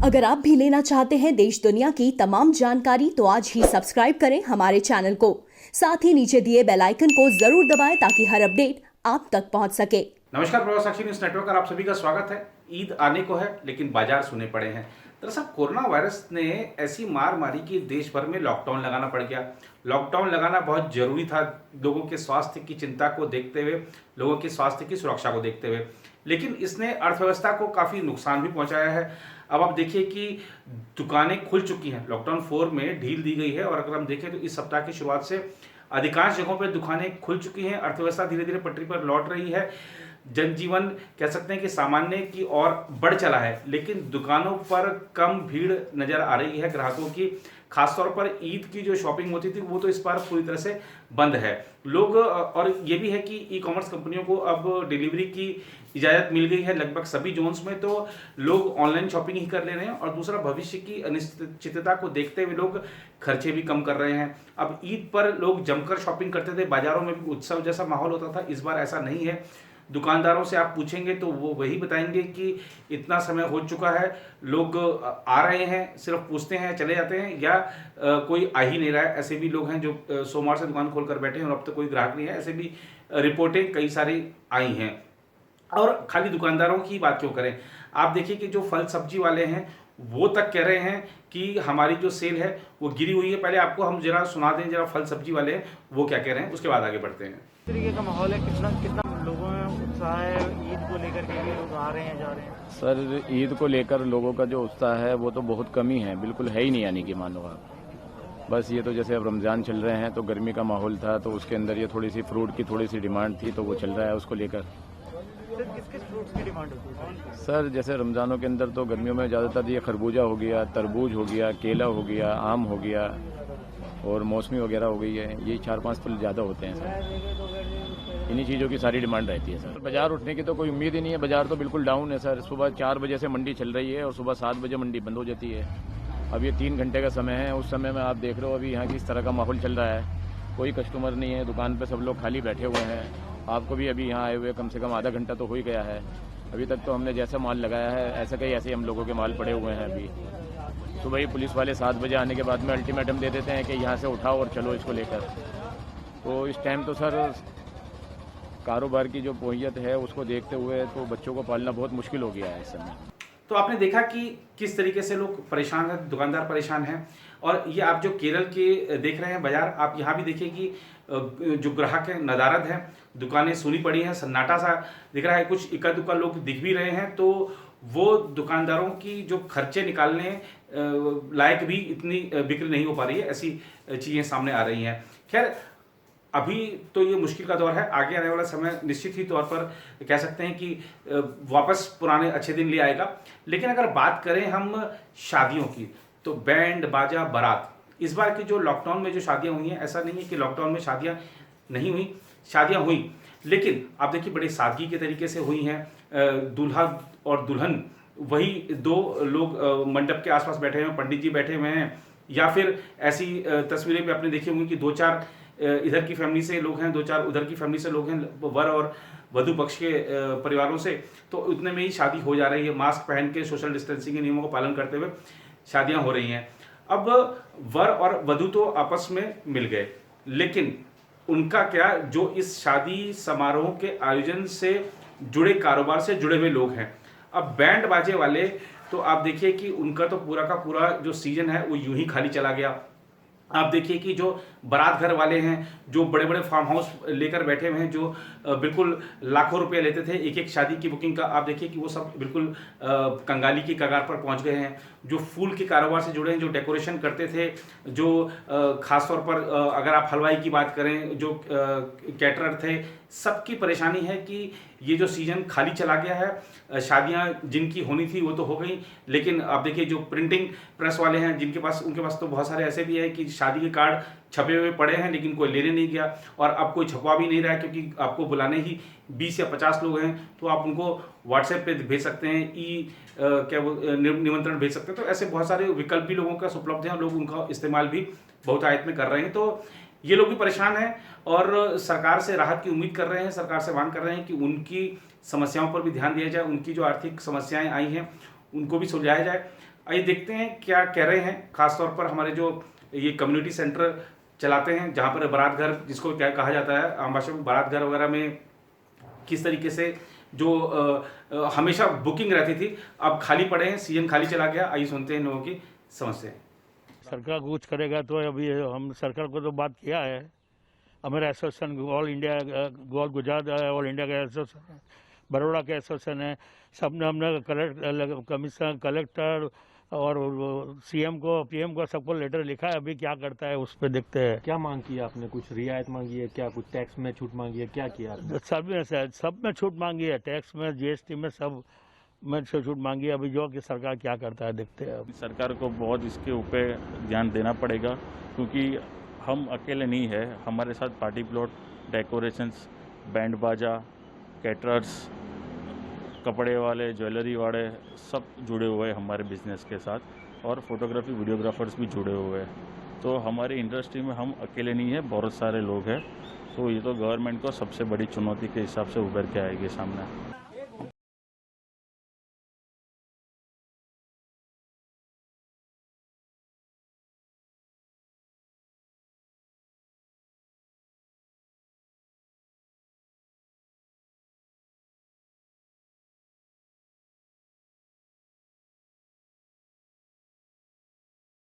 अगर आप भी लेना चाहते हैं देश दुनिया की तमाम जानकारी तो आज ही सब्सक्राइब करें हमारे चैनल को। साथ ही नीचे दिए बेल आइकन को जरूर दबाएं ताकि हर अपडेट आप तक पहुंच सके। नमस्कार, प्रवास साक्षी न्यूज नेटवर्क पर आप सभी का स्वागत है। ईद आने को है लेकिन बाजार सुने पड़े हैं। दरअसल कोरोना वायरस ने ऐसी मार मारी कि देश भर में लॉकडाउन लगाना पड़ गया। लॉकडाउन लगाना बहुत जरूरी था लोगों के स्वास्थ्य की चिंता को देखते हुए, लोगों के स्वास्थ्य की सुरक्षा को देखते हुए, लेकिन इसने अर्थव्यवस्था को काफ़ी नुकसान भी पहुंचाया है। अब आप देखिए कि दुकानें खुल चुकी हैं, लॉकडाउन 4 में ढील दी गई है और अगर हम देखें तो इस सप्ताह की शुरुआत से अधिकांश जगहों पर दुकानें खुल चुकी हैं। अर्थव्यवस्था धीरे धीरे पटरी पर लौट रही है। जनजीवन कह सकते हैं कि सामान्य की ओर बढ़ चला है, लेकिन दुकानों पर कम भीड़ नजर आ रही है ग्राहकों की। खासतौर पर ईद की जो शॉपिंग होती थी वो तो इस बार पूरी तरह से बंद है। लोग और ये भी है कि ई कॉमर्स कंपनियों को अब डिलीवरी की इजाज़त मिल गई है लगभग सभी जोन्स में, तो लोग ऑनलाइन शॉपिंग ही कर ले रहे हैं। और दूसरा, भविष्य की अनिश्चितता को देखते हुए लोग खर्चे भी कम कर रहे हैं। अब ईद पर लोग जमकर शॉपिंग करते थे, बाजारों में भी उत्सव जैसा माहौल होता था, इस बार ऐसा नहीं है। दुकानदारों से आप पूछेंगे तो वो वही बताएंगे कि इतना समय हो चुका है, लोग आ रहे हैं, सिर्फ पूछते हैं चले जाते हैं, या कोई आ ही नहीं रहा है। ऐसे भी लोग हैं जो सोमवार से दुकान खोल कर बैठे हैं और अब तक कोई ग्राहक नहीं है। ऐसे भी रिपोर्टें कई सारी आई हैं। और खाली दुकानदारों की बात क्यों करें, आप देखिए कि जो फल सब्जी वाले हैं वो तक कह रहे हैं कि हमारी जो सेल है वो गिरी हुई है। पहले आपको हम जरा सुना दें, जरा फल सब्जी वाले हैं वो क्या कह रहे हैं, उसके बाद आगे बढ़ते हैं। इस तरीके का माहौल है, कितना लोगों में उत्साह है ईद को लेकर के, लोग आ रहे हैं जा रहे हैं? सर, ईद को लेकर लोगों का जो उत्साह है वो तो बहुत कम ही है, बिल्कुल है ही नहीं। यानी कि मान लो आप, बस ये तो जैसे अब रमज़ान चल रहे हैं तो गर्मी का माहौल था तो उसके अंदर ये थोड़ी सी फ्रूट की थोड़ी सी डिमांड थी तो वो चल रहा है उसको लेकर। सर, किस फ्रूट्स की डिमांड होती है? सर, जैसे रमज़ानों के अंदर तो गर्मियों में ज़्यादातर ये खरबूजा हो गया, तरबूज हो गया, केला हो गया, आम हो गया और मौसमी वगैरह हो गई है। ये 4-5 फल ज़्यादा होते हैं सर। इन्हीं चीज़ों की सारी डिमांड रहती है सर। बाजार उठने की तो कोई उम्मीद ही नहीं है, बाजार तो बिल्कुल डाउन है सर। सुबह 4 बजे से मंडी चल रही है और सुबह 7 बजे मंडी बंद हो जाती है। अब ये 3 घंटे का समय है, उस समय में आप देख रहे हो अभी यहाँ किस तरह का माहौल चल रहा है। कोई कस्टमर नहीं है, दुकान पे सब लोग खाली बैठे हुए हैं। आपको भी अभी यहाँ आए हुए कम से कम आधा घंटा तो हो ही गया है। अभी तक तो हमने जैसा माल लगाया है ऐसे हम लोगों के माल पड़े हुए हैं। अभी सुबह ही पुलिस वाले 7 बजे आने के बाद में अल्टीमेटम दे देते हैं कि यहाँ से उठाओ और चलो इसको लेकर। तो इस टाइम तो सर कारोबार की जो बोहियत है उसको देखते हुए तो बच्चों को पालना बहुत मुश्किल हो गया है इस समय। तो आपने देखा कि किस तरीके से लोग परेशान हैं, दुकानदार परेशान हैं। और ये आप जो केरल के देख रहे हैं बाजार, आप यहाँ भी देखिए कि जो ग्राहक है नदारद है, दुकानें सूनी पड़ी हैं, सन्नाटा सा दिख रहा है। कुछ इक्का दुक्का लोग दिख भी रहे हैं, तो वो दुकानदारों की जो खर्चे निकालने लायक भी इतनी बिक्री नहीं हो पा रही है, ऐसी चीज़ें सामने आ रही हैं। खैर, अभी तो ये मुश्किल का दौर है, आगे आने वाला समय निश्चित ही तौर पर कह सकते हैं कि वापस पुराने अच्छे दिन ले आएगा। लेकिन अगर बात करें हम शादियों की, तो बैंड बाजा बारात, इस बार की जो लॉकडाउन में जो शादियां हुई हैं, ऐसा नहीं है कि लॉकडाउन में शादियां नहीं हुई, शादियां हुई, लेकिन आप देखिए बड़ी सादगी के तरीके से हुई हैं। दूल्हा और दुल्हन वही 2 लोग मंडप के आसपास बैठे हैं, पंडित जी बैठे हुए हैं, या फिर ऐसी तस्वीरें भी आपने देखी होंगी कि 2-4 इधर की फैमिली से लोग हैं, 2-4 उधर की फैमिली से लोग हैं, वर और वधु पक्ष के परिवारों से, तो उतने में ही शादी हो जा रही है। मास्क पहन के सोशल डिस्टेंसिंग के नियमों का पालन करते हुए शादियां हो रही हैं। अब वर और वधु तो आपस में मिल गए, लेकिन उनका क्या, जो इस शादी समारोह के आयोजन से जुड़े, कारोबार से जुड़े हुए लोग हैं। अब बैंड बाजे वाले तो आप देखिए कि उनका तो पूरा का पूरा जो सीजन है वो यूं ही खाली चला गया। आप देखिए कि जो बारात घर वाले हैं, जो बड़े बड़े फार्म हाउस लेकर बैठे हुए हैं, जो बिल्कुल लाखों रुपए लेते थे एक एक शादी की बुकिंग का, आप देखिए कि वो सब बिल्कुल कंगाली की कगार पर पहुंच गए हैं। जो फूल के कारोबार से जुड़े हैं, जो डेकोरेशन करते थे, जो खासतौर पर अगर आप हलवाई की बात करें, जो कैटरर थे, सबकी परेशानी है कि ये जो सीजन खाली चला गया है। शादियां जिनकी होनी थी वो तो हो गई, लेकिन आप देखिए जो प्रिंटिंग प्रेस वाले हैं, उनके पास तो बहुत सारे ऐसे भी है कि शादी के कार्ड छपे हुए पड़े हैं लेकिन कोई लेने नहीं गया, और अब कोई छपवा भी नहीं रहा है क्योंकि आपको बुलाने ही 20 या 50 लोग हैं, तो आप उनको व्हाट्सएप पे भेज सकते हैं, निमंत्रण भेज सकते हैं। तो ऐसे बहुत सारे विकल्प भी लोगों के पास उपलब्ध हैं, लोग उनका इस्तेमाल भी बहुत आयत में कर रहे हैं। तो ये लोग भी परेशान हैं और सरकार से राहत की उम्मीद कर रहे हैं, सरकार से मांग कर रहे हैं कि उनकी समस्याओं पर भी ध्यान दिया जाए। उनकी जो आर्थिक समस्याएं आई हैं उनको भी सुलझाया जाए। आइए देखते हैं क्या कह रहे हैं, खासतौर पर हमारे जो ये कम्युनिटी सेंटर चलाते हैं, जहाँ पर बारात घर जिसको क्या कहा जाता है आम भाषा में, बारात घर वगैरह में किस तरीके से जो हमेशा बुकिंग रहती थी अब खाली पड़े हैं, सीजन खाली चला गया। आइए सुनते हैं लोगों की समस्याएं। सरकार कुछ करेगा तो अभी हम सरकार को तो बात किया है। हमारा association all India all Gujarat all India का एसोसिएशन है, बड़ौदा का एसोसिएशन है, सबने हमने कमिश्नर कलेक्टर और सीएम को पीएम को सबको लेटर लिखा है। अभी क्या करता है उस पर देखते हैं। क्या मांग की आपने? कुछ रियायत मांगी है क्या? कुछ टैक्स में छूट मांगी है? क्या किया आपने? सब में छूट मांगी है, टैक्स में जीएसटी में सब में छूट मांगी है। अभी जो कि सरकार क्या करता है देखते हैं। सरकार को बहुत इसके ऊपर ध्यान देना पड़ेगा, क्योंकि हम अकेले नहीं है, हमारे साथ पार्टी प्लॉट, डेकोरेशंस, बैंड बाजा, कैटरर्स, कपड़े वाले, ज्वेलरी वाले सब जुड़े हुए हैं हमारे बिजनेस के साथ, और फोटोग्राफी वीडियोग्राफर्स भी जुड़े हुए हैं। तो हमारी इंडस्ट्री में हम अकेले नहीं है, बहुत सारे लोग हैं। तो ये तो गवर्नमेंट को सबसे बड़ी चुनौती के हिसाब से उभर के आएगी सामने।